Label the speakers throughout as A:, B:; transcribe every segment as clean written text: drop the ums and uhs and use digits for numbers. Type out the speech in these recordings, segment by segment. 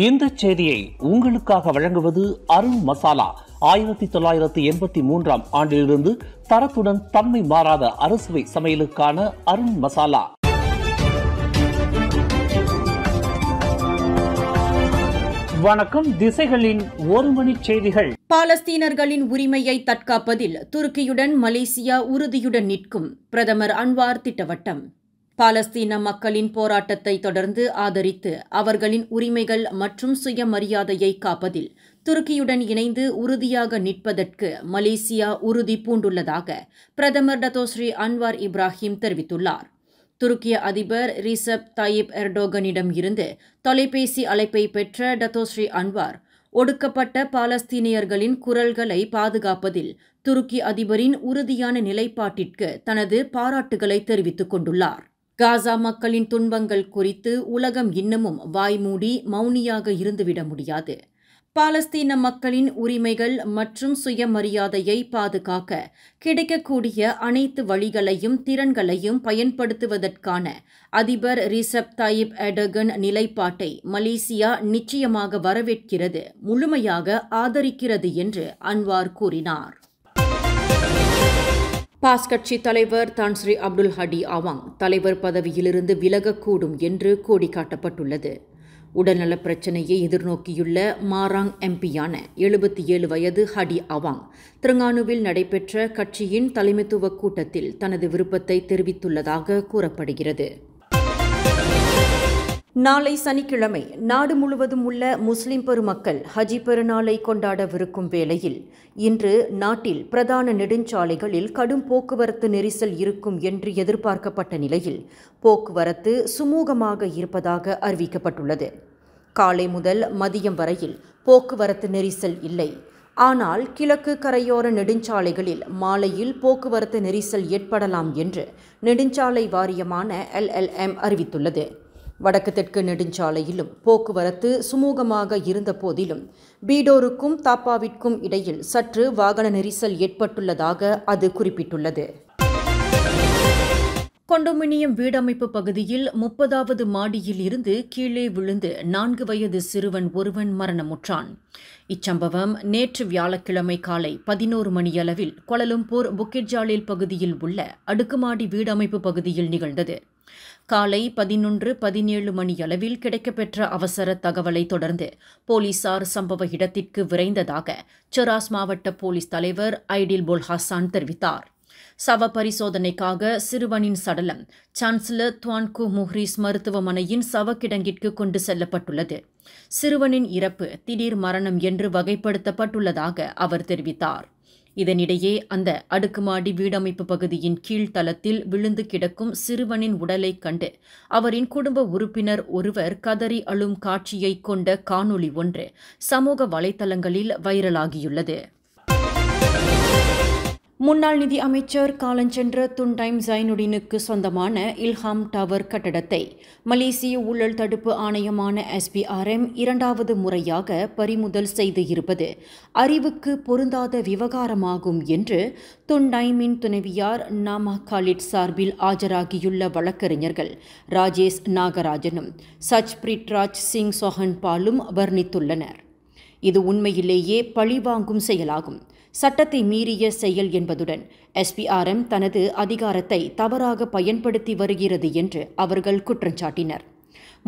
A: இந்த செய்தியை உங்களுக்காக வழங்குவது அருண் மசாலா. 1983 ஆண்டிலிருந்து தரத்துடன் தன்மை மாறாத அறுசுவை சமையலுக்கான அருண் மசாலா. வணக்கம். திசைகளின் ஒரு மணி செய்திகள்.
B: பாலஸ்தீனர்களின் உரிமையை தற்காப்பதில் துருக்கியுடன் மலேசியா உறுதியுடன் நிற்கும் பிரதமர் அன்வார் திட்டவட்டம். பாலஸ்தீன மக்களின் போராட்டத்தை தொடர்ந்து ஆதரித்து அவர்களின் உரிமைகள் மற்றும் சுயமரியாதையை காப்பதில் துருக்கியுடன் இணைந்து உறுதியாக நிற்பதற்கு மலேசியா உறுதி பூண்டுள்ளதாக பிரதமர் டத்தோஸ்ரீ அன்வார் இப்ராஹிம் தெரிவித்துள்ளார். துருக்கிய அதிபர் ரிசப் தாயிப் எர்டோகனிடம் இருந்து தொலைபேசி அழைப்பை பெற்ற டத்தோஸ்ரீ அன்வார் ஒடுக்கப்பட்ட பாலஸ்தீனியர்களின் குரல்களை பாதுகாப்பதில் துருக்கி அதிபரின் உறுதியான நிலைப்பாட்டிற்கு தனது பாராட்டுகளை தெரிவித்துக் கொண்டுள்ளார். காசா மக்களின் துன்பங்கள் குறித்து உலகம் இன்னமும் வாய்மூடி மௌனியாக இருந்துவிட முடியாது. பாலஸ்தீன மக்களின் உரிமைகள் மற்றும் சுயமரியாதையை பாதுகாக்க கிடைக்கக்கூடிய அனைத்து வழிகளையும் திறன்களையும் பயன்படுத்துவதற்கான அதிபர் ரிசப் தாயிப் எர்டோகன் நிலைப்பாட்டை மலேசியா நிச்சயமாக வரவேற்கிறது, முழுமையாக ஆதரிக்கிறது என்று அன்வார் கூறினார். பாஸ் கட்சி தலைவர் தான் ஸ்ரீ அப்துல் ஹடி அவாங் தலைவர் பதவியிலிருந்து விலகக்கூடும் என்று கோடி காட்டப்பட்டுள்ளது. உடல்நலப் பிரச்சினையை எதிர்நோக்கியுள்ள மாராங் எம்பியான 77 வயது ஹடி அவாங் திரங்கானுவில் நடைபெற்ற கட்சியின் தலைமைத்துவ கூட்டத்தில் தனது விருப்பத்தை தெரிவித்துள்ளதாக கூறப்படுகிறது. நாளை சனிக்கிழமை நாடு முழுவதும் உள்ள முஸ்லிம் பெருமக்கள் ஹஜ் பெருநாளை கொண்டாடவிருக்கும் வேளையில் இன்று நாட்டில் பிரதான நெடுஞ்சாலைகளில் கடும் போக்குவரத்து நெரிசல் இருக்கும் என்று எதிர்பார்க்கப்பட்ட நிலையில் போக்குவரத்து சுமூகமாக இருப்பதாக அறிவிக்கப்பட்டுள்ளது. காலை முதல் மதியம் வரையில் போக்குவரத்து நெரிசல் இல்லை. ஆனால் கிழக்கு கரையோர நெடுஞ்சாலைகளில் மாலையில் போக்குவரத்து நெரிசல் ஏற்படலாம் என்று நெடுஞ்சாலை வாரியமான LLM அறிவித்துள்ளது. வடக்கு தெற்கு நெடுஞ்சாலையிலும் போக்குவரத்து சுமூகமாக இருந்த போதிலும் பீடோருக்கும் தாப்பாவிற்கும் இடையில் சற்று வாகன நெரிசல் ஏற்பட்டுள்ளதாக அது குறிப்பிட்டுள்ளது. கொண்டோமினியம் வீடமைப்பு பகுதியில் 30வது மாடியில் இருந்து கீழே விழுந்து 4 வயது சிறுவன் ஒருவன் மரணமுற்றான். இச்சம்பவம் நேற்று வியாழக்கிழமை காலை 11 மணியளவில் கோலாலம்பூர் புக்கிட் ஜாலில் பகுதியில் உள்ள அடுக்குமாடி வீடமைப்பு பகுதியில் நிகழ்ந்தது. காலை 11:17 மணியளவில் கிடைக்கப்பெற்ற அவசர தகவலை தொடர்ந்து போலீசார் சம்பவ இடத்திற்கு விரைந்ததாக செராஸ் மாவட்ட போலீஸ் தலைவர் ஐடில் போல் ஹசான் தெரிவித்தார். சவ பரிசோதனைக்காக சிறுவனின் சடலம் சான்சலர் துவான்கு முஹ்ரிஸ் மருத்துவமனையின் சவக்கிடங்கிற்கு கொண்டு செல்லப்பட்டுள்ளது. சிறுவனின் இறப்பு திடீர் மரணம் என்று வகைப்படுத்தப்பட்டுள்ளதாக அவர் தெரிவித்தார். இதனிடையே அந்த அடுக்குமாடி வீடமைப்பு பகுதியின் கீழ்த்தளத்தில் விழுந்து கிடக்கும் சிறுவனின் உடலை கண்டு அவரின் குடும்ப உறுப்பினர் ஒருவர் கதறி அழும் காட்சியை கொண்ட காணொளி ஒன்று சமூக வலைதளங்களில் வைரலாகியுள்ளது. முன்னாள் நிதி அமைச்சர் காலஞ்சென்ற துன்டைம் ஜைனுடினுக்கு சொந்தமான இல்ஹாம் டவர் கட்டடத்தை மலேசிய ஊழல் தடுப்பு ஆணையமான SPRM 2வது முறையாக பறிமுதல் செய்து இருப்பது அறிவுக்கு பொருந்தாத விவகாரமாகும் என்று துன்டைமின் துணைவியார் நாமா காலிட் சார்பில் ஆஜராகியுள்ள வழக்கறிஞர்கள் ராஜேஷ் நாகராஜனும் சச்பிரிட்ராஜ் சிங் சோஹன்பாலும் வர்ணித்துள்ளனர். இது உண்மையிலேயே பழிவாங்கும் செயலாகும், சட்டத்தை மீறிய செயல் என்பதுடன் SPRM தனது அதிகாரத்தை தவறாக பயன்படுத்தி வருகிறது என்று அவர்கள் குற்றஞ்சாட்டினர்.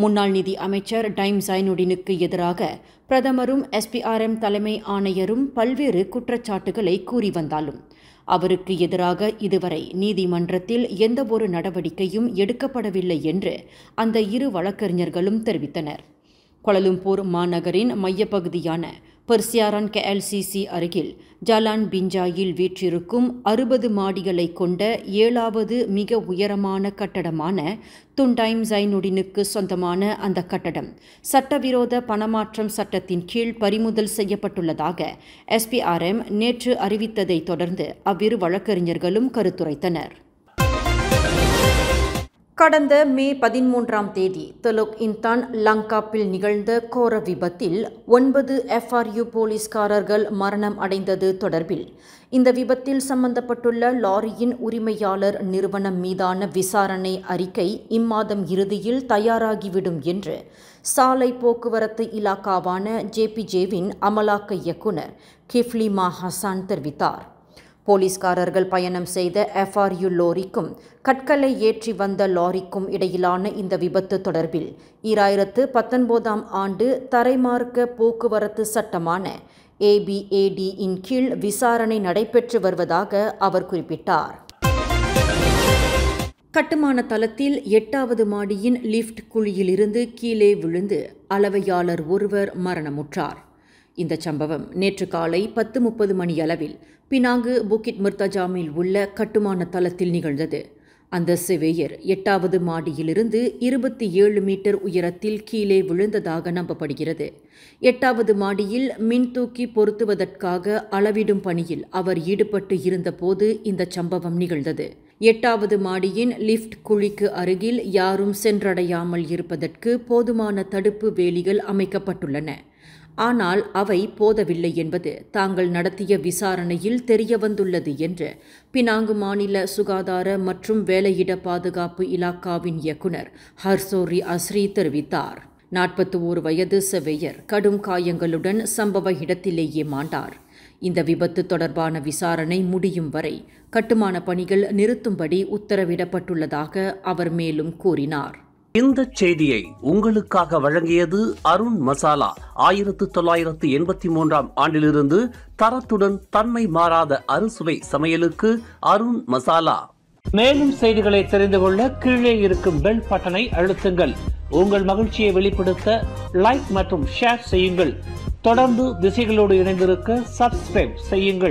B: முன்னாள் நிதி அமைச்சர் டைம் ஜைனுடினுக்கு எதிராக பிரதமரும் SPRM தலைமை ஆணையரும் பல்வேறு குற்றச்சாட்டுகளை கூறி வந்தாலும் அவருக்கு எதிராக இதுவரை நீதிமன்றத்தில் எந்தவொரு நடவடிக்கையும் எடுக்கப்படவில்லை என்று அந்த இரு வழக்கறிஞர்களும் தெரிவித்தனர். கோலாலம்பூர் மாநகரின் மையப்பகுதியான பெர்சியாரான் KLCC அருகில் ஜலான் பிஞ்சாயில் வீற்றிருக்கும் 60 மாடிகளை கொண்ட 7வது மிக உயரமான கட்டடமான துன்டைம் ஜைனுடினுக்கு சொந்தமான அந்த கட்டடம் சட்டவிரோத பணமாற்றம் சட்டத்தின் கீழ் பறிமுதல் செய்யப்பட்டுள்ளதாக SPRM நேற்று அறிவித்ததை தொடர்ந்து அவ்விரு வழக்கறிஞர்களும் கருத்துரைத்தனர். கடந்த மே 13ஆம் தேதி தெலோக் இன்தான் லங்காப்பில் நிகழ்ந்த கோர விபத்தில் 9 FRU போலீஸ்காரர்கள் மரணம் அடைந்தது தொடர்பில் இந்த விபத்தில் சம்பந்தப்பட்டுள்ள லாரியின் உரிமையாளர் நிறுவனம் மீதான விசாரணை அறிக்கை இம்மாதம் இறுதியில் தயாராகிவிடும் என்று சாலை போக்குவரத்து இலாக்காவான ஜேபிஜேவின் அமலாக்க இயக்குனர் கிஃப்லிமா ஹசான் தெரிவித்தார். போலீஸ்காரர்கள் பயணம் செய்த FRU லோரிக்கும் கற்களை ஏற்றி வந்த லாரிக்கும் இடையிலான இந்த விபத்து தொடர்பில் 2019ஆம் ஆண்டு தரைமார்க்க போக்குவரத்து சட்டமான ABAD இன் கீழ் விசாரணை நடைபெற்று வருவதாக அவர் குறிப்பிட்டார். கட்டுமான தளத்தில் 8வது மாடியின் லிஃப்ட் குழியிலிருந்து கீழே விழுந்து அளவையாளர் ஒருவர் மரணமுற்றார். இந்த சம்பவம் நேற்று காலை 10:30 மணியளவில் பினாங்கு புக்கிட் முர்தஜாமில் உள்ள கட்டுமான தளத்தில் நிகழ்ந்தது. அந்த செவேயர் 8வது மாடியிலிருந்து 27 மீட்டர் உயரத்தில் கீழே விழுந்ததாக நம்பப்படுகிறது. 8வது மாடியில் மின்தூக்கி பொருத்துவதற்காக அளவிடும் பணியில் அவர் ஈடுபட்டு இருந்தபோது இந்த சம்பவம் நிகழ்ந்தது. 8வது மாடியின் லிஃப்ட் குழிக்கு அருகில் யாரும் சென்றடையாமல் இருப்பதற்கு போதுமான தடுப்பு வேலிகள் அமைக்கப்பட்டுள்ளன. ஆனால் அவை போதவில்லை என்பது தாங்கள் நடத்திய விசாரணையில் தெரியவந்துள்ளது என்று பினாங்கு மாநில சுகாதார மற்றும் வேலையிட பாதுகாப்பு இலாக்காவின் இயக்குனர் ஹர்சோரி அஸ்ரி தெரிவித்தார். 41 வயது செவேயர் கடும் காயங்களுடன் சம்பவ இடத்திலேயே மாண்டார். இந்த விபத்து தொடர்பான விசாரணை முடியும் வரை கட்டுமான பணிகள் நிறுத்தும்படி உத்தரவிடப்பட்டுள்ளதாக அவர் மேலும் கூறினார்.
A: இந்த செய்தியை உங்களுக்காக வழங்கியது அருண் மசாலா. 1983ஆம் ஆண்டிலிருந்து தரத்துடன் தன்மை மாறாத அறுசுவை சமையலுக்கு அருண் மசாலா. மேலும் செய்திகளை தெரிந்து கொள்ள கீழே இருக்கும் பெல் பட்டனை அழுத்துங்கள். உங்கள் மகிழ்ச்சியை வெளிப்படுத்த லைக் மற்றும் ஷேர் செய்யுங்கள். தொடர்ந்து திசைகளோடு இணைந்திருக்க சப்ஸ்கிரைப் செய்யுங்கள்.